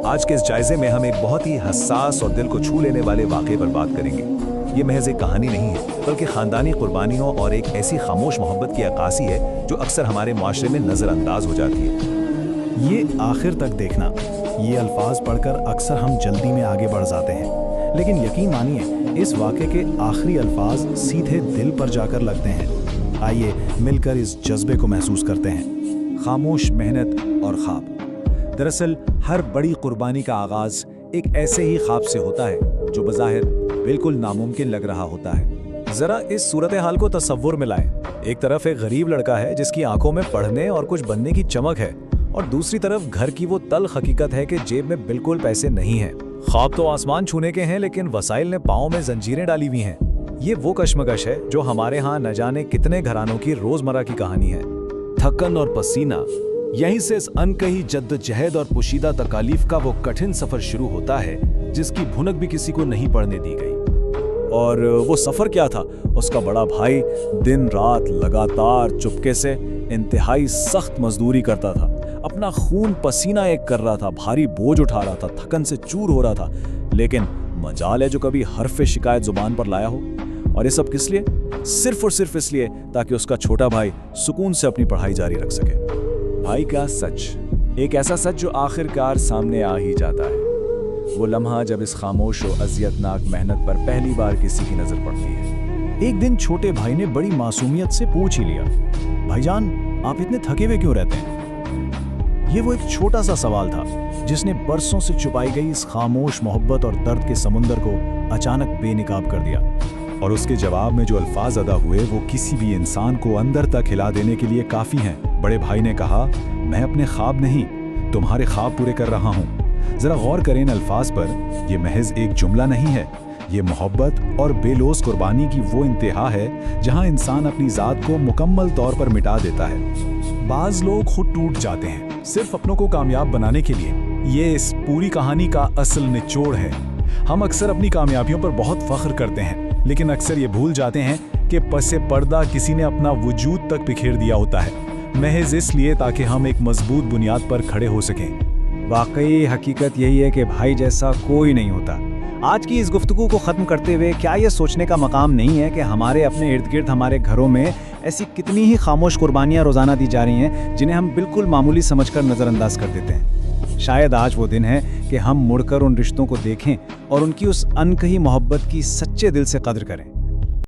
آج کے اس جائزے میں ہم ایک بہت ہی حساس اور دل کو چھو لینے والے واقعے پر بات کریں گے۔ یہ محض ایک کہانی نہیں ہے، بلکہ خاندانی قربانیوں اور ایک ایسی خاموش محبت کی عکاسی ہے جو اکثر ہمارے معاشرے میں نظر انداز ہو جاتی ہے۔ یہ آخر تک دیکھنا، یہ الفاظ پڑھ کر اکثر ہم جلدی میں آگے بڑھ جاتے ہیں، لیکن یقین مانیے اس واقعے کے آخری الفاظ سیدھے دل پر جا کر لگتے ہیں۔ آئیے مل کر اس جذبے کو محسوس کرتے ہیں۔ خاموش محنت اور خواب۔ دراصل ہر بڑی قربانی کا آغاز ایک ایسے ہی خواب سے ہوتا ہے جو بظاہر بالکل ناممکن لگ رہا ہوتا ہے۔ ذرا اس صورتحال کو تصور میں لائیں۔ ایک طرف ایک غریب لڑکا ہے جس کی آنکھوں میں پڑھنے اور کچھ بننے کی چمک ہے، اور دوسری طرف گھر کی وہ تلخ حقیقت ہے کہ جیب میں بالکل پیسے نہیں ہیں۔ خواب تو آسمان چھونے کے ہیں، لیکن وسائل نے پاؤں میں زنجیریں ڈالی ہوئی ہیں۔ یہ وہ کشمکش ہے جو ہمارے ہاں نہ جانے کتنے گھرانوں کی روزمرہ کی کہانی ہے۔ تھکن اور پسینہ، یہیں سے اس انکہی جدوجہد اور پوشیدہ تکالیف کا وہ کٹھن سفر شروع ہوتا ہے جس کی بھنک بھی کسی کو نہیں پڑنے دی گئی۔ اور وہ سفر کیا تھا؟ اس کا بڑا بھائی دن رات لگاتار چپکے سے انتہائی سخت مزدوری کرتا تھا، اپنا خون پسینہ ایک کر رہا تھا، بھاری بوجھ اٹھا رہا تھا، تھکن سے چور ہو رہا تھا، لیکن مجال ہے جو کبھی حرف شکایت زبان پر لایا ہو۔ اور یہ سب کس لیے؟ صرف اور صرف اس لیے تاکہ اس کا چھوٹا بھائی سکون سے اپنی پڑھائی جاری رکھ سکے۔ بھائی کا سچ، ایک ایسا سچ جو آخر کار سامنے آ ہی جاتا ہے۔ وہ لمحہ جب اس خاموش و اذیتناک محنت پر پہلی بار کسی کی نظر پڑتی ہے۔ ایک دن چھوٹے بھائی نے بڑی معصومیت سے پوچھ ہی لیا، بھائی جان آپ اتنے تھکے ہوئے کیوں رہتے ہیں؟ یہ وہ ایک چھوٹا سا سوال تھا جس نے برسوں سے چھپائی گئی اس خاموش محبت اور درد کے سمندر کو اچانک بے نقاب کر دیا۔ اور اس کے جواب میں جو الفاظ ادا ہوئے وہ کسی بھی انسان کو اندر تک ہلا دینے کے لیے کافی ہیں۔ بڑے بھائی نے کہا، میں اپنے خواب نہیں، تمہارے خواب پورے کر رہا ہوں۔ ذرا غور کریں ان الفاظ پر، یہ محض ایک جملہ نہیں ہے، یہ محبت اور بے لوث قربانی کی وہ انتہا ہے جہاں انسان اپنی ذات کو مکمل طور پر مٹا دیتا ہے۔ بعض لوگ خود ٹوٹ جاتے ہیں صرف اپنوں کو کامیاب بنانے کے لیے۔ یہ اس پوری کہانی کا اصل نچوڑ ہے۔ ہم اکثر اپنی کامیابیوں پر بہت فخر کرتے ہیں، لیکن اکثر یہ بھول جاتے ہیں کہ پس پردہ کسی نے اپنا وجود تک بکھیر دیا ہوتا ہے، محض اس لیے تاکہ ہم ایک مضبوط بنیاد پر کھڑے ہو سکیں۔ واقعی حقیقت یہی ہے کہ بھائی جیسا کوئی نہیں ہوتا۔ آج کی اس گفتگو کو ختم کرتے ہوئے کیا یہ سوچنے کا مقام نہیں ہے کہ ہمارے اپنے ارد گرد ہمارے گھروں میں ایسی کتنی ہی خاموش قربانیاں روزانہ دی جا رہی ہیں جنہیں ہم بالکل معمولی سمجھ کر نظر انداز کر دیتے ہیں۔ شاید آج وہ دن ہے کہ ہم مڑ کر ان رشتوں کو دیکھیں اور ان کی اس انکہی محبت کی سچے دل سے قدر کریں۔